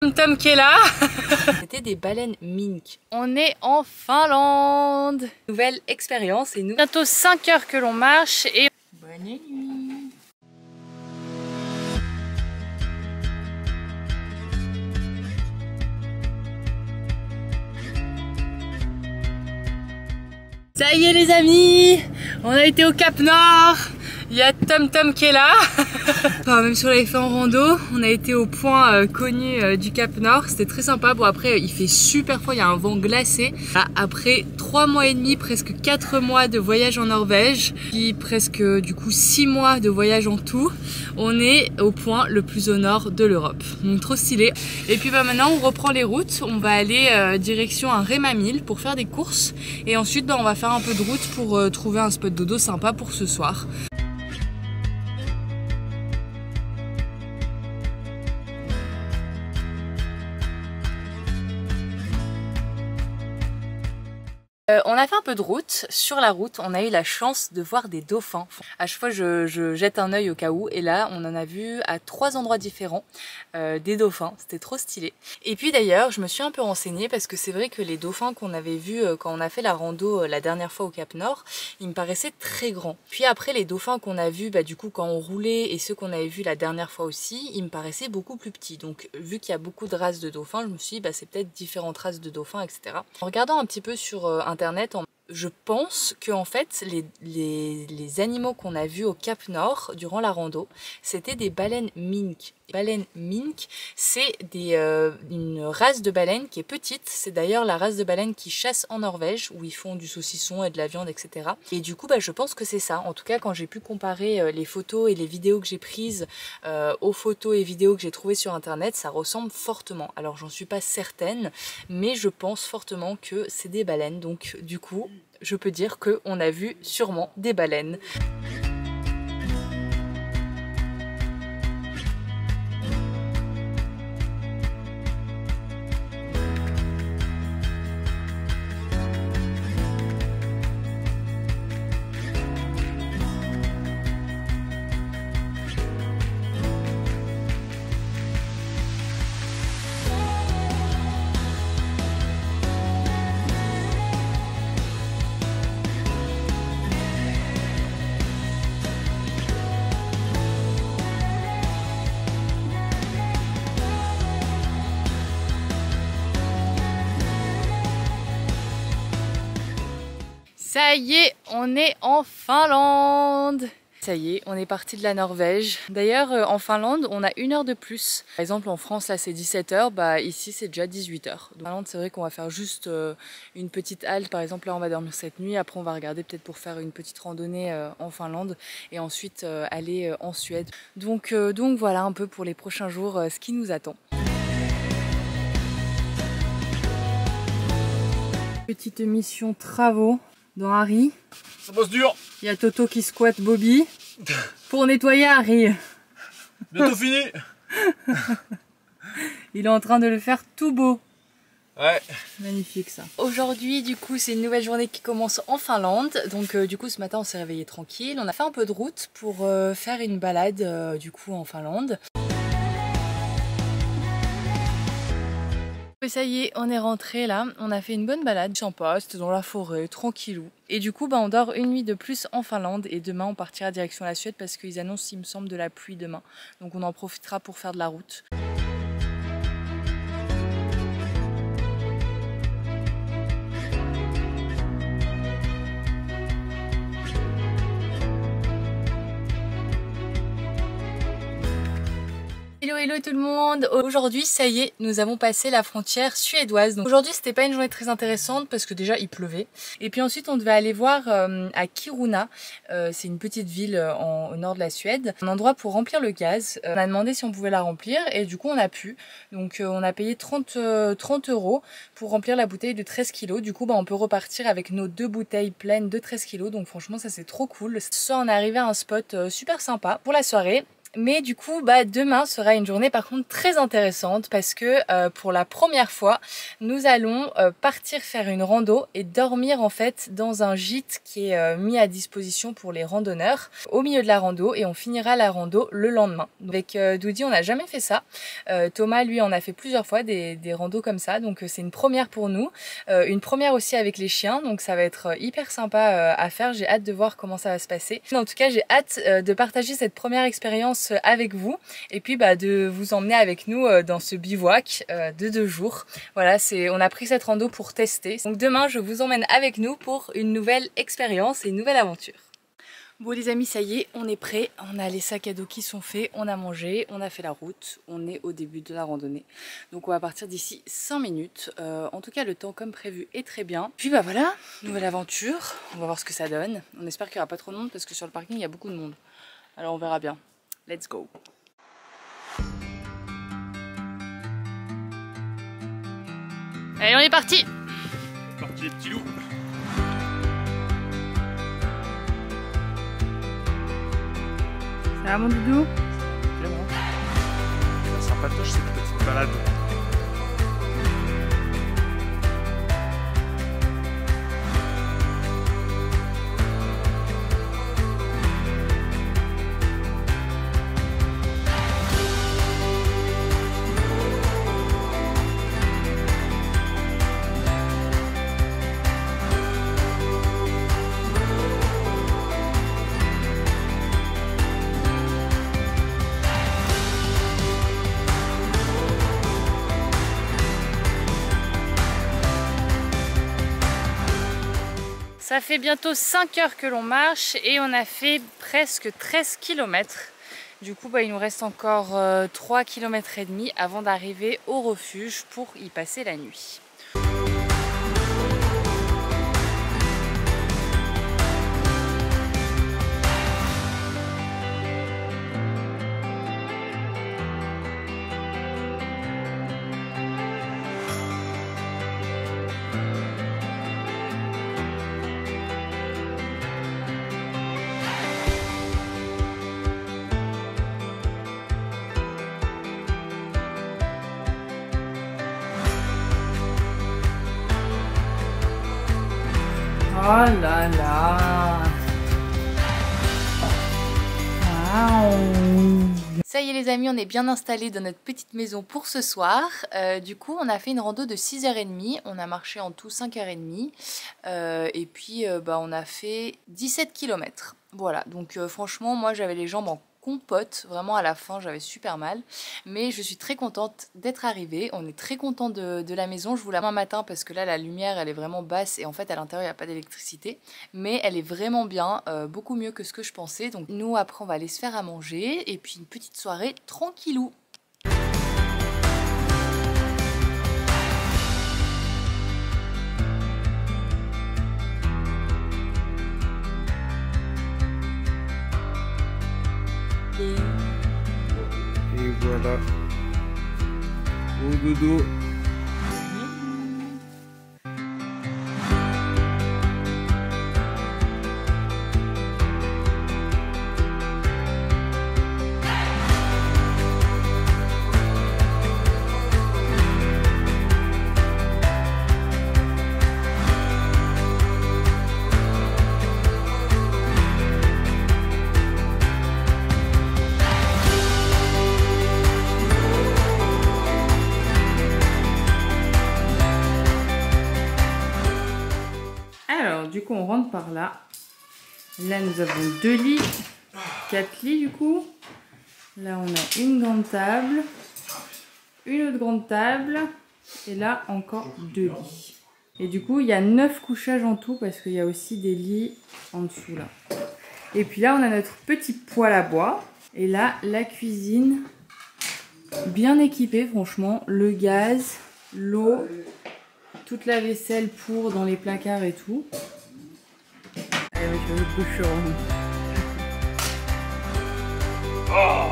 Tom Tom qui est là. C'était des baleines mink. On est en Finlande. Nouvelle expérience et nous. Bientôt 5 heures que l'on marche et bonne nuit. Ça y est les amis, on a été au Cap Nord. Il y a Tom Tom qui est là. Enfin, même si on l'avait fait en rando, on a été au point connu du Cap Nord. C'était très sympa. Bon après il fait super froid, il y a un vent glacé. Après 3 mois et demi, presque 4 mois de voyage en Norvège, puis presque du coup 6 mois de voyage en tout, on est au point le plus au nord de l'Europe. Donc trop stylé. Et puis maintenant on reprend les routes. On va aller direction un Remammil pour faire des courses. Et ensuite on va faire un peu de route pour trouver un spot dodo sympa pour ce soir. On a fait un peu de route. Sur la route, on a eu la chance de voir des dauphins. À chaque fois, je jette un œil au cas où. Et là, on en a vu à 3 endroits différents des dauphins. C'était trop stylé. Et puis d'ailleurs, je me suis un peu renseignée parce que c'est vrai que les dauphins qu'on avait vus quand on a fait la rando la dernière fois au Cap Nord, ils me paraissaient très grands. Puis après, les dauphins qu'on a vus, du coup, quand on roulait et ceux qu'on avait vus la dernière fois aussi, ils me paraissaient beaucoup plus petits. Donc, vu qu'il y a beaucoup de races de dauphins, je me suis dit, c'est peut-être différentes races de dauphins, etc. En regardant un petit peu sur Internet, je pense que en fait les animaux qu'on a vus au Cap Nord durant la rando, c'était des baleines mink. Baleines mink, c'est une race de baleine qui est petite. C'est d'ailleurs la race de baleine qui chasse en Norvège, où ils font du saucisson et de la viande, etc. Et du coup, je pense que c'est ça. En tout cas, quand j'ai pu comparer les photos et les vidéos que j'ai prises aux photos et vidéos que j'ai trouvées sur Internet, ça ressemble fortement. Alors, j'en suis pas certaine, mais je pense fortement que c'est des baleines. Donc, du coup, je peux dire qu'on a vu sûrement des baleines. Ça y est, on est en Finlande. Ça y est, on est parti de la Norvège. D'ailleurs, en Finlande, on a 1 heure de plus. Par exemple, en France, là, c'est 17 h. Ici, c'est déjà 18 h. En Finlande, c'est vrai qu'on va faire juste une petite halte. Par exemple, là, on va dormir cette nuit. Après, on va regarder peut-être pour faire une petite randonnée en Finlande. Et ensuite, aller en Suède. Donc voilà un peu pour les prochains jours ce qui nous attend. Petite mission travaux dans Harry. Ça bosse dur. Il y a Toto qui squatte Bobby pour nettoyer Harry. Bientôt fini. Il est en train de le faire tout beau. Ouais. Magnifique ça. Aujourd'hui du coup c'est une nouvelle journée qui commence en Finlande. Donc du coup ce matin on s'est réveillé tranquille. On a fait un peu de route pour faire une balade du coup en Finlande. Et ça y est, on est rentré là, on a fait une bonne balade, sympa, c'était dans la forêt, tranquillou. Et du coup, on dort une nuit de plus en Finlande et demain on partira direction la Suède parce qu'ils annoncent, il me semble, de la pluie demain. Donc on en profitera pour faire de la route. Hello tout le monde. Aujourd'hui ça y est, nous avons passé la frontière suédoise. Donc aujourd'hui c'était pas une journée très intéressante parce que déjà il pleuvait. Et puis ensuite on devait aller voir à Kiruna, c'est une petite ville au nord de la Suède, un endroit pour remplir le gaz. On a demandé si on pouvait la remplir et du coup on a pu. Donc on a payé 30 € pour remplir la bouteille de 13 kg. Du coup on peut repartir avec nos 2 bouteilles pleines de 13 kg. Donc franchement ça c'est trop cool. Ce soir on est arrivé à un spot super sympa pour la soirée. Mais du coup, demain sera une journée par contre très intéressante parce que pour la première fois, nous allons partir faire une rando et dormir en fait dans un gîte qui est mis à disposition pour les randonneurs au milieu de la rando, et on finira la rando le lendemain. Avec Doudi, on n'a jamais fait ça. Thomas, lui, en a fait plusieurs fois des randos comme ça, donc c'est une première pour nous. Une première aussi avec les chiens, donc ça va être hyper sympa à faire. J'ai hâte de voir comment ça va se passer. En tout cas, j'ai hâte de partager cette première expérience avec vous, et puis de vous emmener avec nous dans ce bivouac de 2 jours. Voilà, on a pris cette rando pour tester. Donc demain, je vous emmène avec nous pour une nouvelle expérience et une nouvelle aventure. Bon les amis, ça y est, on est prêt, on a les sacs à dos qui sont faits, on a mangé, on a fait la route, on est au début de la randonnée. Donc on va partir d'ici 5 minutes. En tout cas, le temps comme prévu est très bien. Puis voilà, nouvelle aventure, on va voir ce que ça donne. On espère qu'il n'y aura pas trop de monde parce que sur le parking il y a beaucoup de monde. Alors on verra bien. Let's go. Allez, on est parti. C'est parti les petits loups. Ça va mon doudou? Bien, hein. La sympatoche, c'est peut-être une balade. Ça fait bientôt 5 heures que l'on marche et on a fait presque 13 km. Du coup, il nous reste encore 3 km et demi avant d'arriver au refuge pour y passer la nuit. Oh là là! Wow. Ça y est les amis, on est bien installés dans notre petite maison pour ce soir. Du coup, on a fait une rando de 6h30. On a marché en tout 5h30. Et puis, on a fait 17 km. Voilà, donc franchement, moi j'avais les jambes en compote, vraiment à la fin j'avais super mal, mais je suis très contente d'être arrivée. On est très content de la maison. Je vous la mets un matin parce que là la lumière elle est vraiment basse et en fait à l'intérieur il n'y a pas d'électricité, mais elle est vraiment bien, beaucoup mieux que ce que je pensais. Donc nous après on va aller se faire à manger et puis une petite soirée tranquillou. Et voilà. Au dodo. Du coup on rentre par là. Là nous avons 2 lits, 4 lits du coup. Là on a une grande table, une autre grande table et là encore 2 lits. Et du coup il y a 9 couchages en tout parce qu'il y a aussi des lits en dessous là. Et puis là on a notre petit poêle à bois et là la cuisine bien équipée franchement, le gaz, l'eau, toute la vaisselle pour dans les placards et tout. Allez, je vais vous boucher. Oh.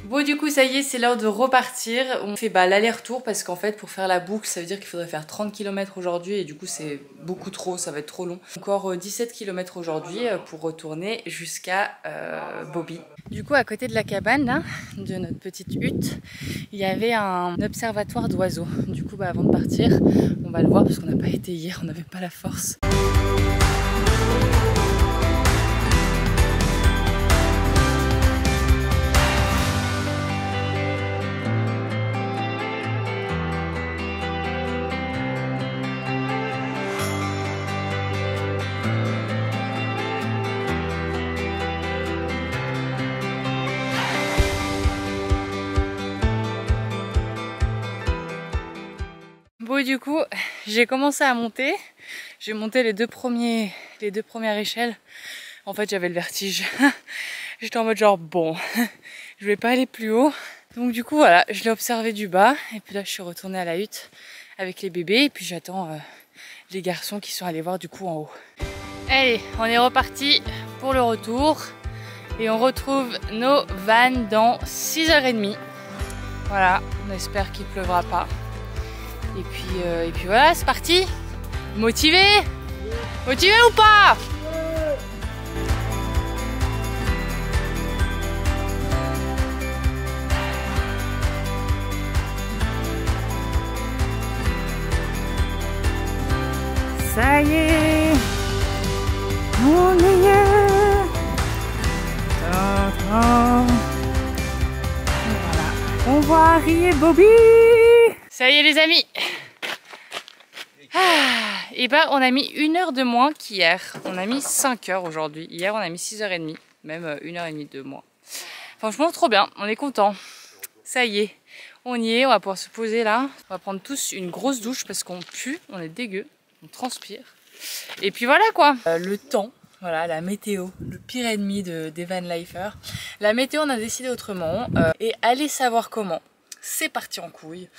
Bon du coup ça y est, c'est l'heure de repartir. On fait l'aller-retour parce qu'en fait pour faire la boucle ça veut dire qu'il faudrait faire 30 km aujourd'hui et du coup c'est beaucoup trop, ça va être trop long. Encore 17 km aujourd'hui pour retourner jusqu'à Bobby. Du coup à côté de la cabane là, de notre petite hutte, il y avait un observatoire d'oiseaux. Du coup avant de partir, on va le voir parce qu'on n'a pas été hier, on n'avait pas la force. Bon, du coup, j'ai commencé à monter. J'ai monté les deux premières échelles. En fait, j'avais le vertige. J'étais en mode genre, bon, je vais pas aller plus haut. Donc du coup, voilà, je l'ai observé du bas. Et puis là, je suis retournée à la hutte avec les bébés. Et puis j'attends les garçons qui sont allés voir du coup en haut. Allez, on est reparti pour le retour. Et on retrouve nos vannes dans 6h30. Voilà, on espère qu'il pleuvra pas. Et puis voilà, c'est parti. Motivé? Motivé ou pas? Ça y est, on y est. Voilà, on voit arriver Bobby. Ça y est les amis. Et bah on a mis 1 heure de moins qu'hier. On a mis 5 heures aujourd'hui. Hier on a mis 6h30. Même 1h30 de moins. Franchement trop bien, on est content. Ça y est, on y est, on va pouvoir se poser là. On va prendre tous une grosse douche parce qu'on pue, on est dégueu, on transpire. Et puis voilà quoi. Le temps, voilà la météo, le pire ennemi des van lifers. La météo on a décidé autrement. Et allez savoir comment. C'est parti en couille.